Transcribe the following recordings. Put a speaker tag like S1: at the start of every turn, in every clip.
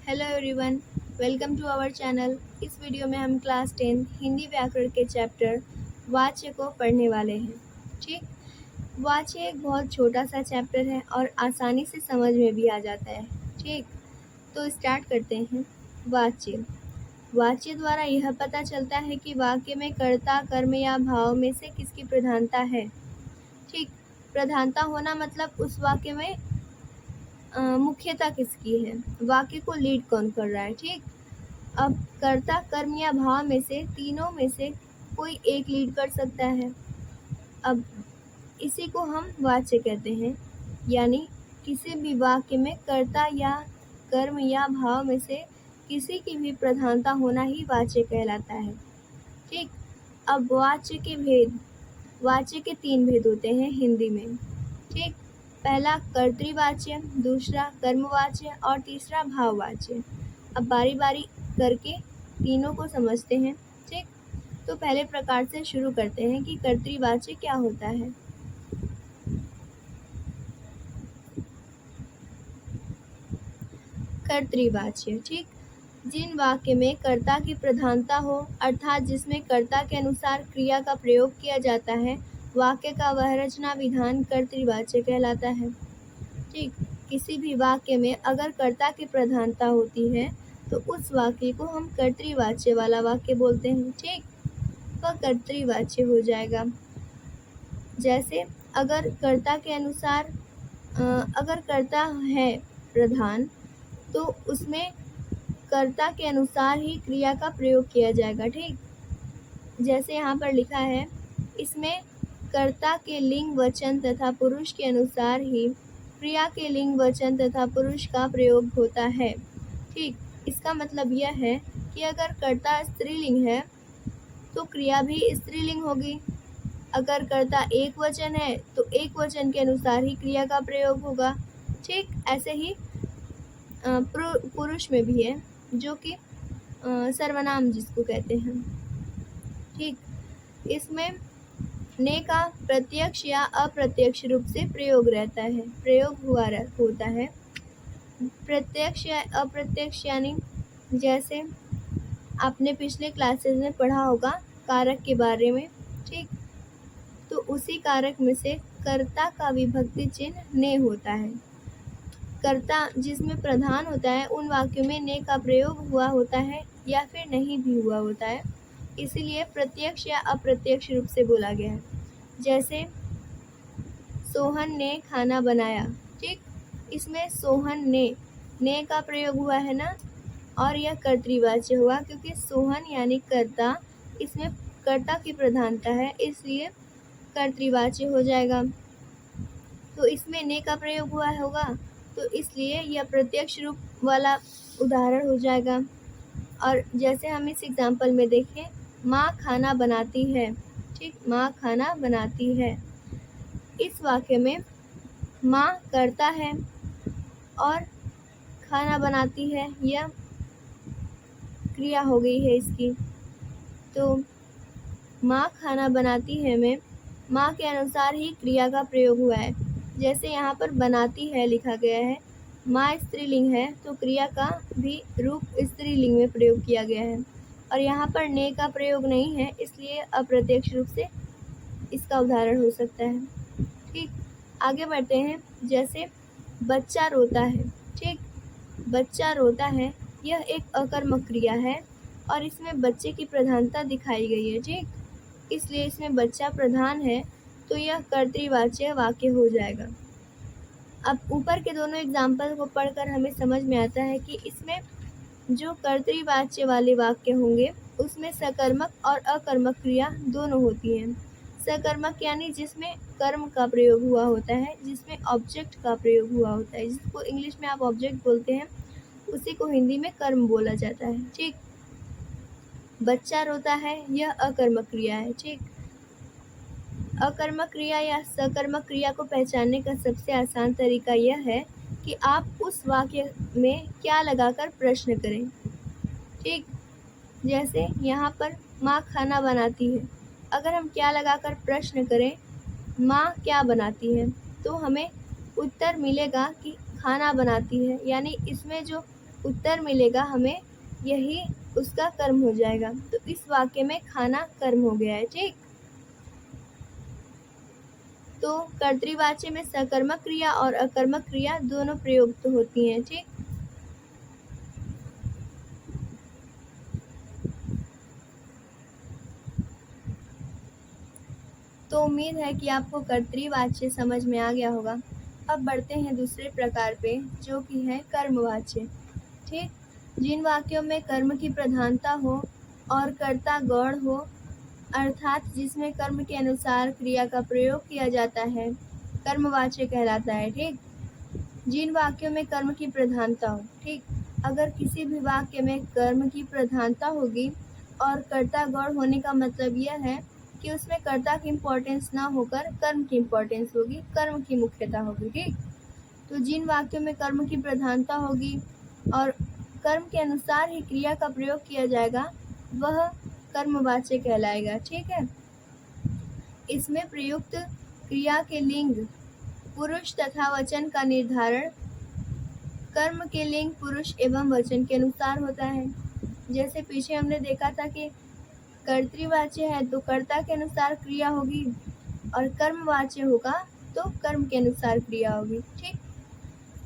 S1: Hello everyone, welcome to our channel. इस video में हम क्लास 10 हिंदी व्याकरण के चैप्टर वाच्य को पढ़ने वाले हैं। ठीक, वाच्य एक बहुत छोटा सा चैप्टर है और आसानी से समझ में भी आ जाता है। ठीक, तो स्टार्ट करते हैं। वाच्य वाच्य द्वारा यह पता चलता है कि वाक्य में कर्ता, कर्म या भाव में से किसकी प्रधानता है। ठीक, प्रधानता होना मतलब उस वाक्य में मुख्यता किसकी है, वाक्य को लीड कौन कर रहा है। ठीक, अब कर्ता, कर्म या भाव में से तीनों में से कोई एक लीड कर सकता है। अब इसी को हम वाच्य कहते हैं, यानी किसी भी वाक्य में कर्ता या कर्म या भाव में से किसी की भी प्रधानता होना ही वाच्य कहलाता है। ठीक, अब वाच्य के तीन भेद होते हैं हिंदी में। ठीक, पहला कर्तृवाच्य, दूसरा कर्मवाच्य और तीसरा भाववाच्य। अब बारी बारी करके तीनों को समझते हैं। ठीक, तो पहले प्रकार से शुरू करते हैं कि कर्तृवाच्य क्या होता है। कर्तृवाच्य, ठीक, जिन वाक्य में कर्ता की प्रधानता हो, अर्थात जिसमें कर्ता के अनुसार क्रिया का प्रयोग किया जाता है, वाक्य का वह रचना विधान कर्तृवाच्य कहलाता है। ठीक, किसी भी वाक्य में अगर कर्ता की प्रधानता होती है तो उस वाक्य को हम कर्तृवाच्य वाला वाक्य बोलते हैं। ठीक, वह कर्तृवाच्य हो जाएगा। जैसे अगर कर्ता के अनुसार अगर कर्ता है प्रधान तो उसमें कर्ता के अनुसार ही क्रिया का प्रयोग किया जाएगा। ठीक, जैसे यहाँ पर लिखा है, इसमें कर्ता के लिंग, वचन तथा पुरुष के अनुसार ही क्रिया के लिंग, वचन तथा पुरुष का प्रयोग होता है। ठीक, इसका मतलब यह है कि अगर कर्ता स्त्रीलिंग है तो क्रिया भी स्त्रीलिंग होगी। अगर कर्ता एक वचन है तो एक वचन के अनुसार ही क्रिया का प्रयोग होगा। ठीक, ऐसे ही पुरुष में भी है, जो कि सर्वनाम जिसको कहते हैं। ठीक, इसमें ने का प्रत्यक्ष या अप्रत्यक्ष रूप से प्रयोग रहता है, होता है। प्रत्यक्ष या अप्रत्यक्ष यानी जैसे आपने पिछले क्लासेस में पढ़ा होगा कारक के बारे में। ठीक, तो उसी कारक में से कर्ता का विभक्ति चिन्ह ने होता है। कर्ता जिसमें प्रधान होता है उन वाक्यों में ने का प्रयोग हुआ होता है या फिर नहीं भी हुआ होता है, इसीलिए प्रत्यक्ष या अप्रत्यक्ष रूप से बोला गया है। जैसे सोहन ने खाना बनाया। ठीक, इसमें सोहन ने का प्रयोग हुआ है ना, और यह कर्तृवाच्य हुआ क्योंकि सोहन यानी कर्ता, इसमें कर्ता की प्रधानता है, इसलिए कर्तृवाच्य हो जाएगा। तो इसमें ने का प्रयोग हुआ होगा तो इसलिए यह प्रत्यक्ष रूप वाला उदाहरण हो जाएगा। और जैसे हम इस एग्जाम्पल में देखें, माँ खाना बनाती है। ठीक, माँ खाना बनाती है, इस वाक्य में माँ कर्ता है और खाना बनाती है यह क्रिया हो गई है इसकी। तो माँ खाना बनाती है में माँ के अनुसार ही क्रिया का प्रयोग हुआ है। जैसे यहाँ पर बनाती है लिखा गया है, माँ स्त्रीलिंग है तो क्रिया का भी रूप स्त्रीलिंग में प्रयोग किया गया है, और यहाँ पर ने का प्रयोग नहीं है, इसलिए अप्रत्यक्ष रूप से इसका उदाहरण हो सकता है। ठीक, आगे बढ़ते हैं। जैसे बच्चा रोता है। ठीक, बच्चा रोता है यह एक अकर्मक क्रिया है और इसमें बच्चे की प्रधानता दिखाई गई है। ठीक, इसलिए इसमें बच्चा प्रधान है तो यह कर्तृवाच्य वाक्य हो जाएगा। अब ऊपर के दोनों एग्जाम्पल को पढ़कर हमें समझ में आता है कि इसमें जो कर्तृवाच्य वाले वाक्य होंगे उसमें सकर्मक और अकर्मक क्रिया दोनों होती हैं। सकर्मक यानी जिसमें कर्म का प्रयोग हुआ होता है, जिसमें ऑब्जेक्ट का प्रयोग हुआ होता है, जिसको इंग्लिश में आप ऑब्जेक्ट बोलते हैं, उसी को हिंदी में कर्म बोला जाता है। ठीक, बच्चा रोता है यह अकर्मक क्रिया है। ठीक, अकर्मक क्रिया या सकर्मक क्रिया को पहचानने का सबसे आसान तरीका यह है कि आप उस वाक्य में क्या लगाकर प्रश्न करें। ठीक, जैसे यहाँ पर माँ खाना बनाती है, अगर हम क्या लगाकर प्रश्न करें, माँ क्या बनाती है, तो हमें उत्तर मिलेगा कि खाना बनाती है, यानी इसमें जो उत्तर मिलेगा हमें, यही उसका कर्म हो जाएगा। तो इस वाक्य में खाना कर्म हो गया है। ठीक, तो कर्तृवाच्य में सकर्मक क्रिया और अकर्मक क्रिया दोनों प्रयुक्त होती हैं। ठीक, तो उम्मीद है कि आपको कर्तृवाच्य समझ में आ गया होगा। अब बढ़ते हैं दूसरे प्रकार पे, जो कि है कर्मवाच्य। ठीक, जिन वाक्यों में कर्म की प्रधानता हो और कर्ता गौण हो, अर्थात जिसमें कर्म के अनुसार क्रिया का प्रयोग किया जाता है, कर्मवाच्य कहलाता है। ठीक, जिन वाक्यों में कर्म की प्रधानता हो। ठीक, अगर किसी भी वाक्य में कर्म की प्रधानता होगी और कर्ता गौण होने का मतलब यह है कि उसमें कर्ता की इम्पोर्टेंस ना होकर कर्म की इम्पोर्टेंस होगी, कर्म की मुख्यता होगी। ठीक, तो जिन वाक्यों में कर्म की प्रधानता होगी और कर्म के अनुसार ही क्रिया का प्रयोग किया जाएगा, वह कर्मवाच्य कहलाएगा। ठीक है, इसमें प्रयुक्त क्रिया के लिंग, पुरुष तथा वचन का निर्धारण कर्म के लिंग, पुरुष एवं वचन के अनुसार होता है। जैसे पीछे हमने देखा था कि कर्तृवाच्य है तो कर्ता के अनुसार क्रिया होगी और कर्मवाच्य होगा तो कर्म के अनुसार क्रिया होगी। ठीक,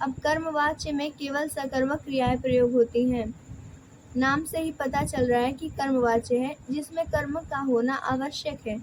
S1: अब कर्मवाच्य में केवल सकर्मक क्रियाएं प्रयोग होती हैं। नाम से ही पता चल रहा है कि कर्मवाच्य है, जिसमें कर्म का होना आवश्यक है,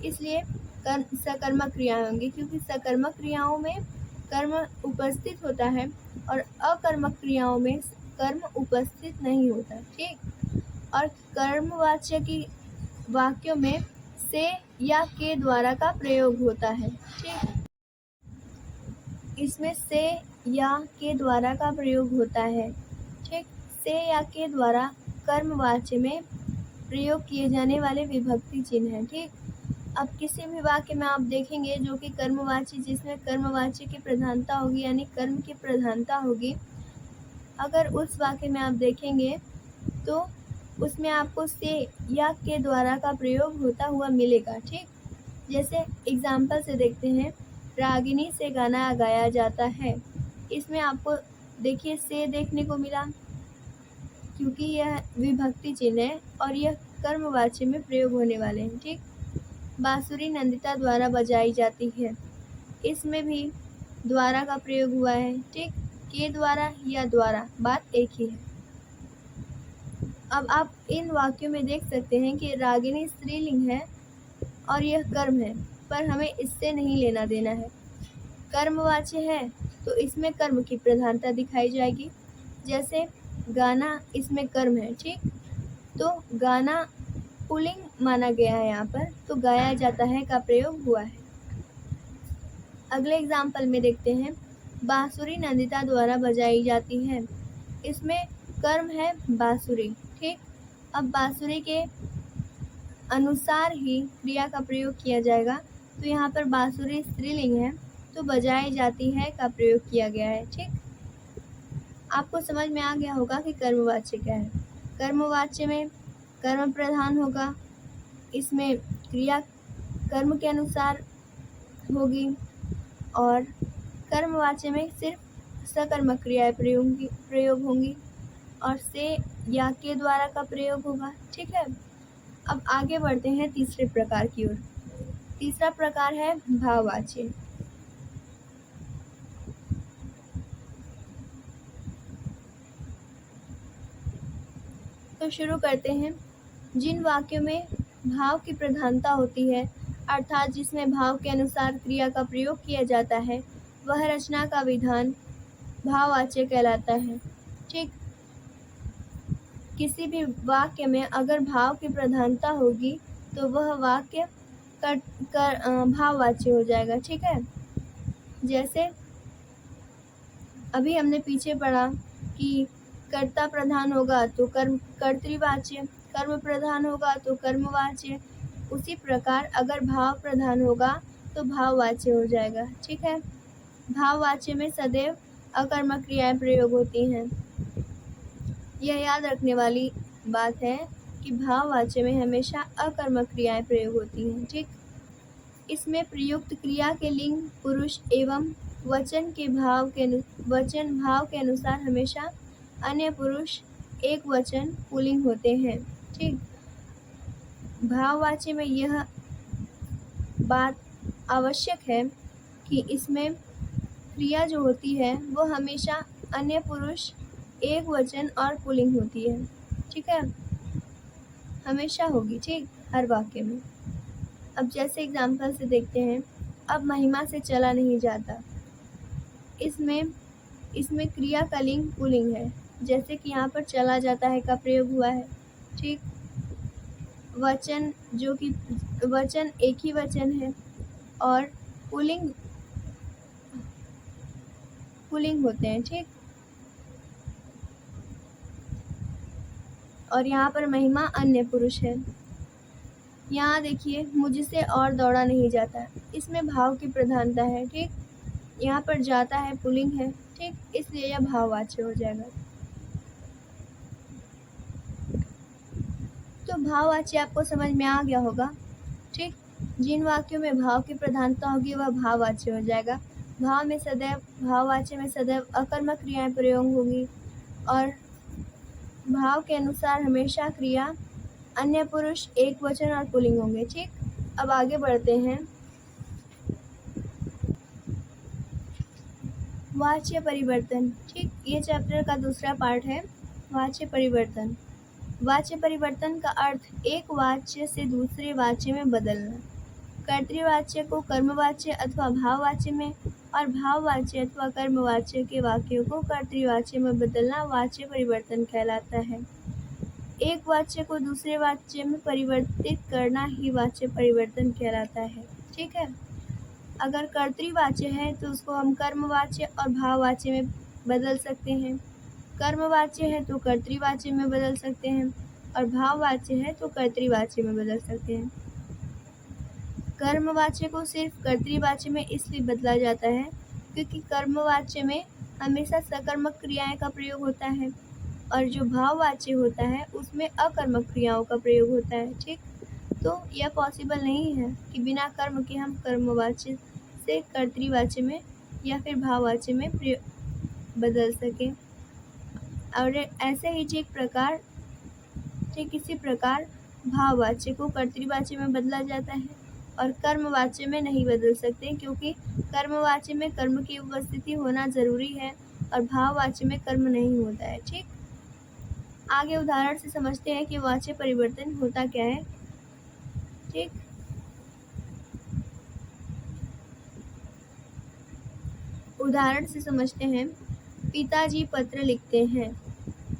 S1: इसलिए सकर्मक क्रियाएं होंगी, क्योंकि सकर्मक क्रियाओं में कर्म उपस्थित होता है और अकर्मक क्रियाओं में कर्म उपस्थित नहीं होता। ठीक, और कर्मवाच्य की वाक्यों में से या के द्वारा का प्रयोग होता है। ठीक, इसमें से या के द्वारा का प्रयोग होता है। ठीक, से या के द्वारा कर्मवाच्य में प्रयोग किए जाने वाले विभक्ति चिन्ह हैं। ठीक, अब किसी भी वाक्य में आप देखेंगे जो कि कर्मवाच्य, जिसमें कर्मवाच्य की प्रधानता होगी यानी कर्म की प्रधानता होगी, अगर उस वाक्य में आप देखेंगे तो उसमें आपको से या के द्वारा का प्रयोग होता हुआ मिलेगा। ठीक, जैसे एग्जाम्पल से देखते हैं, रागिनी से गाना गाया जाता है। इसमें आपको देखिए से देखने को मिला, क्योंकि यह विभक्ति चिन्ह है और यह कर्मवाच्य में प्रयोग होने वाले हैं। ठीक, बांसुरी नंदिता द्वारा बजाई जाती है, इसमें भी द्वारा का प्रयोग हुआ है। ठीक, के द्वारा या द्वारा, बात एक ही है। अब आप इन वाक्यों में देख सकते हैं कि रागिनी स्त्रीलिंग है और यह कर्म है, पर हमें इससे नहीं लेना देना है। कर्मवाच्य है तो इसमें कर्म की प्रधानता दिखाई जाएगी। जैसे गाना, इसमें कर्म है। ठीक, तो गाना पुल्लिंग माना गया है यहाँ पर, तो गाया जाता है का प्रयोग हुआ है। अगले एग्जाम्पल में देखते हैं, बांसुरी नंदिता द्वारा बजाई जाती है। इसमें कर्म है बांसुरी। ठीक, अब बांसुरी के अनुसार ही क्रिया का प्रयोग किया जाएगा, तो यहाँ पर बांसुरी स्त्रीलिंग है तो बजाई जाती है का प्रयोग किया गया है। ठीक, आपको समझ में आ गया होगा कि कर्मवाच्य क्या है। कर्मवाच्य में कर्म प्रधान होगा, इसमें क्रिया कर्म के अनुसार होगी और कर्मवाच्य में सिर्फ सकर्मक क्रियाएं प्रयोग होंगी और से या के द्वारा का प्रयोग होगा। ठीक है, अब आगे बढ़ते हैं तीसरे प्रकार की ओर। तीसरा प्रकार है भाववाच्य। तो शुरू करते हैं। जिन वाक्यों में भाव की प्रधानता होती है, अर्थात जिसमें भाव के अनुसार क्रिया का प्रयोग किया जाता है, वह रचना का विधान भाववाच्य कहलाता है। ठीक, किसी भी वाक्य में अगर भाव की प्रधानता होगी तो वह वाक्य भाववाच्य हो जाएगा। ठीक है, जैसे अभी हमने पीछे पढ़ा कि कर्ता प्रधान होगा तो कर्तृवाच्य, कर्म प्रधान होगा तो कर्मवाच्य, उसी प्रकार अगर भाव प्रधान होगा तो भाववाच्य हो जाएगा। ठीक है, भाववाच्य में सदैव अकर्मक क्रियाएं प्रयोग होती हैं। यह याद रखने वाली बात है कि भाववाच्य में हमेशा अकर्मक क्रियाएं प्रयोग होती हैं। ठीक, इसमें प्रयुक्त क्रिया के लिंग, पुरुष एवं वचन भाव के अनुसार हमेशा अन्य पुरुष एक वचन पुल्लिंग होते हैं। ठीक, भाववाच्य में यह बात आवश्यक है कि इसमें क्रिया जो होती है वो हमेशा अन्य पुरुष एक वचन और पुल्लिंग होती है। ठीक है, हमेशा होगी। ठीक, हर वाक्य में। अब जैसे एग्जाम्पल से देखते हैं, अब महिमा से चला नहीं जाता। इसमें क्रिया का लिंग पुल्लिंग है, जैसे कि यहाँ पर चला जाता है का प्रयोग हुआ है। ठीक, वचन जो कि वचन एक ही वचन है और पुल्लिंग होते हैं। ठीक, और यहाँ पर महिमा अन्य पुरुष है। यहाँ देखिए, मुझसे और दौड़ा नहीं जाता, इसमें भाव की प्रधानता है। ठीक, यहाँ पर जाता है पुल्लिंग है। ठीक, इसलिए यह भाववाच्य हो जाएगा। तो भाववाच्य आपको समझ में आ गया होगा। ठीक, जिन वाक्यों में भाव की प्रधानता होगी वह भाववाच्य हो जाएगा। भाववाच्य में सदैव अकर्मक क्रियाएं प्रयोग होंगी और भाव के अनुसार हमेशा क्रिया अन्य पुरुष एक वचन और पुल्लिंग होंगे। ठीक, अब आगे बढ़ते हैं। वाच्य परिवर्तन। ठीक, ये चैप्टर का दूसरा पार्ट है, वाच्य परिवर्तन। वाच्य परिवर्तन का अर्थ एक वाच्य से दूसरे वाच्य में बदलना। कर्तृवाच्य को कर्मवाच्य अथवा भाववाच्य में और भाववाच्य अथवा कर्मवाच्य के वाक्यों को कर्तृवाच्य में बदलना वाच्य परिवर्तन कहलाता है। एक वाच्य को दूसरे वाच्य में परिवर्तित करना ही वाच्य परिवर्तन कहलाता है। ठीक है, अगर कर्तृवाच्य है तो उसको हम कर्मवाच्य और भाववाच्य में बदल सकते हैं। कर्मवाच्य है तो कर्तृवाच्य में बदल सकते हैं और भाववाच्य है तो कर्तृवाच्य में बदल सकते हैं। कर्मवाच्य को सिर्फ कर्तृवाच्य में इसलिए बदला जाता है क्योंकि कर्मवाच्य में हमेशा सकर्मक क्रियाएं का प्रयोग होता है और जो भाववाच्य होता है उसमें अकर्मक क्रियाओं का प्रयोग होता है। ठीक, तो यह पॉसिबल नहीं है कि बिना कर्म के हम कर्मवाच्य से कर्तृवाच्य में या फिर भाववाच्य में बदल सकें। और ऐसे ही ठीक इसी प्रकार भाववाच्य को कर्तृवाच्य में बदला जाता है और कर्मवाच्य में नहीं बदल सकते क्योंकि कर्मवाच्य में कर्म की उपस्थिति होना जरूरी है और भाववाच्य में कर्म नहीं होता है। ठीक, आगे उदाहरण से समझते हैं कि वाच्य परिवर्तन होता क्या है। ठीक, उदाहरण से समझते हैं। पिताजी पत्र लिखते हैं।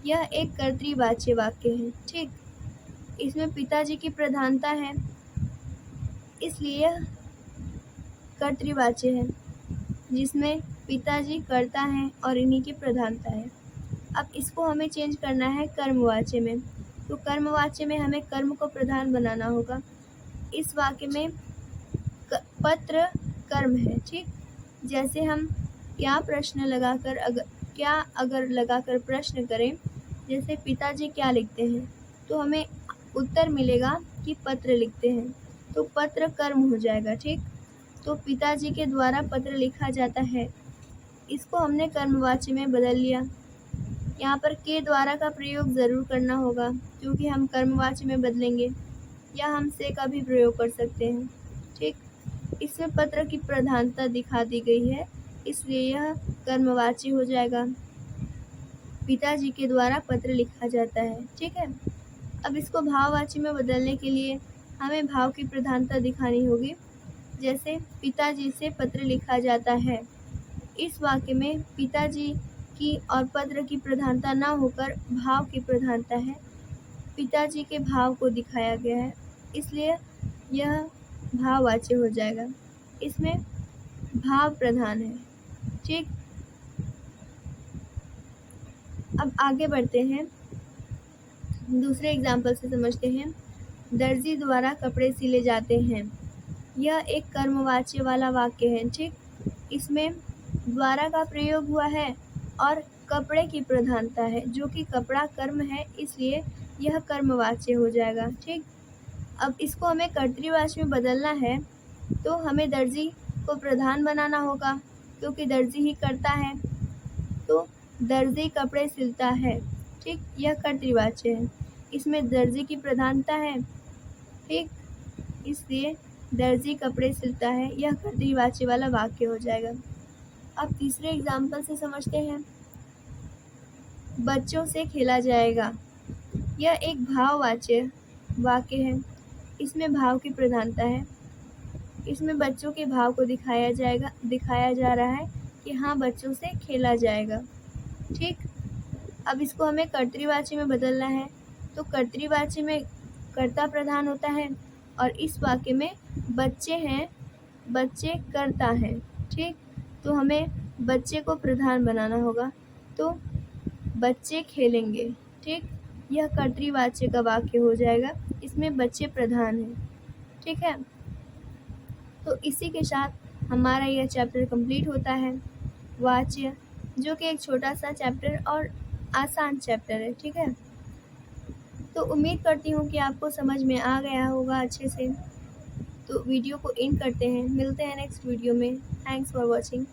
S1: यह एक कर्तृवाच्य वाक्य है। ठीक, इसमें पिताजी की प्रधानता है इसलिए यह कर्तृवाच्य है, जिसमें पिताजी कर्ता है और इन्हीं की प्रधानता है। अब इसको हमें चेंज करना है कर्मवाच्य में, तो कर्मवाच्य में हमें कर्म को प्रधान बनाना होगा। इस वाक्य में पत्र कर्म है। ठीक, जैसे हम अगर लगाकर प्रश्न करें, जैसे पिताजी क्या लिखते हैं, तो हमें उत्तर मिलेगा कि पत्र लिखते हैं, तो पत्र कर्म हो जाएगा। ठीक, तो पिताजी के द्वारा पत्र लिखा जाता है, इसको हमने कर्मवाच्य में बदल लिया। यहाँ पर के द्वारा का प्रयोग ज़रूर करना होगा क्योंकि हम कर्मवाच्य में बदलेंगे, या हम से का भी प्रयोग कर सकते हैं। ठीक, इसमें पत्र की प्रधानता दिखा दी गई है इसलिए यह कर्मवाच्य हो जाएगा। पिताजी के द्वारा पत्र लिखा जाता है। ठीक है, अब इसको भाववाच्य में बदलने के लिए हमें भाव की प्रधानता दिखानी होगी। जैसे पिताजी से पत्र लिखा जाता है, इस वाक्य में पिताजी की और पत्र की प्रधानता न होकर भाव की प्रधानता है। पिताजी के भाव को दिखाया गया है इसलिए यह भाववाच्य हो जाएगा। इसमें भाव प्रधान है। ठीक, अब आगे बढ़ते हैं, दूसरे एग्जाम्पल से समझते हैं। दर्जी द्वारा कपड़े सिले जाते हैं। यह एक कर्मवाच्य वाला वाक्य है। ठीक, इसमें द्वारा का प्रयोग हुआ है और कपड़े की प्रधानता है, जो कि कपड़ा कर्म है इसलिए यह कर्मवाच्य हो जाएगा। ठीक, अब इसको हमें कर्तृवाच्य में बदलना है तो हमें दर्जी को प्रधान बनाना होगा क्योंकि दर्जी ही करता है, तो दर्जी कपड़े सिलता है। ठीक, यह कर्तृवाच्य है, इसमें दर्जी की प्रधानता है। ठीक, इसलिए दर्जी कपड़े सिलता है, यह कर्तृवाच्य वाला वाक्य हो जाएगा। अब तीसरे एग्जाम्पल से समझते हैं। बच्चों से खेला जाएगा, यह एक भाववाच्य वाक्य है, इसमें भाव की प्रधानता है। इसमें बच्चों के भाव को दिखाया जा रहा है कि हाँ, बच्चों से खेला जाएगा। ठीक, अब इसको हमें कर्तृवाच्य में बदलना है, तो कर्तृवाच्य में कर्ता प्रधान होता है और इस वाक्य में बच्चे हैं, बच्चे कर्ता हैं। ठीक, तो हमें बच्चे को प्रधान बनाना होगा, तो बच्चे खेलेंगे। ठीक, यह कर्तृवाच्य का वाक्य हो जाएगा, इसमें बच्चे प्रधान हैं। ठीक है, तो इसी के साथ हमारा यह चैप्टर कंप्लीट होता है, वाच्य, जो कि एक छोटा सा चैप्टर और आसान चैप्टर है। ठीक है, तो उम्मीद करती हूँ कि आपको समझ में आ गया होगा अच्छे से। तो वीडियो को एंड करते हैं, मिलते हैं नेक्स्ट वीडियो में। Thanks for watching.